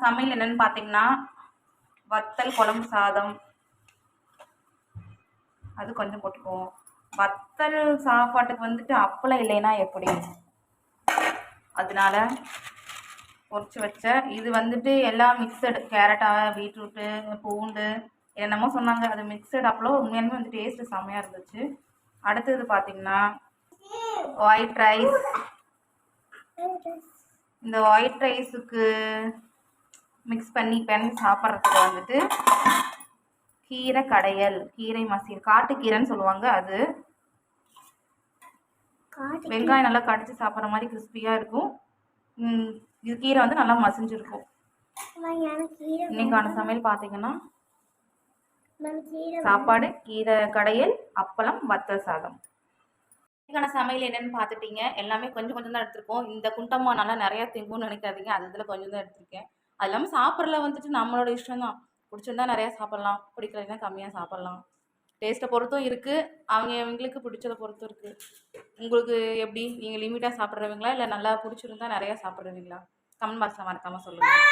சமையல் என்னன்னு பார்த்தீங்கன்னா, வத்தல் குழம்பு சாதம் அது கொஞ்சம் போட்டுக்குவோம். வத்தல் சாப்பாட்டுக்கு வந்துட்டு அப்பளம் இல்லைன்னா எப்படி? அதனால பொரிச்சு வச்ச இது வந்துட்டு எல்லாம் மிக்சடு கேரட்டா, பீட்ரூட்டு, பூண்டு என்னமோ சொன்னாங்க. அது மிக்சடு அப்பளம் உண்மையாலுமே வந்து டேஸ்ட்டு செம்மையாக இருந்துச்சு. அடுத்தது பார்த்தீங்கன்னா ஒயிட் ரைஸ். இந்த ஒயிட் ரைஸுக்கு மிக்ஸ் பண்ணி சாப்பிட்றதுக்கு வந்துட்டு கீரை கடையல், கீரை மசியல், காட்டுக்கீரைன்னு சொல்லுவாங்க. அது வெங்காயம் நல்லா கடிச்சு சாப்பிட்ற மாதிரி கிறிஸ்பியாக இருக்கும். இது கீரை வந்து நல்லா மசிஞ்சிருக்கும். இன்னைக்கான சமையல் பார்த்தீங்கன்னா சாப்பாடு, கீரை கடையல், அப்பளம், வத்தல் சாதம். இன்னைக்கான சமையல் என்னன்னு பார்த்துட்டீங்க. எல்லாமே கொஞ்சம் கொஞ்சம் தான் எடுத்திருக்கோம். இந்த குண்டம்மா நல்லா நிறையா திங்கும்னு நினைக்காதீங்க. அது இதில் கொஞ்சம் தான் எடுத்திருக்கேன். அது இல்லாமல் சாப்பிட்றதுல வந்துட்டு நம்மளோட இஷ்டம் தான். பிடிச்சிருந்தா நிறையா சாப்பிட்லாம், பிடிக்கலைன்னா கம்மியாக சாப்பிட்லாம். டேஸ்ட்டை பொறுத்தும் இருக்குது, அவங்களுக்கு பிடிச்சதை பொறுத்தும் இருக்குது. உங்களுக்கு எப்படி? நீங்கள் லிமிட்டாக சாப்பிட்றவங்களா இல்லை நல்லா பிடிச்சிருந்தா நிறையா சாப்பிட்றவங்களா? கமெண்ட் பாக்ஸில் மறக்காமல் சொல்லுங்கள்.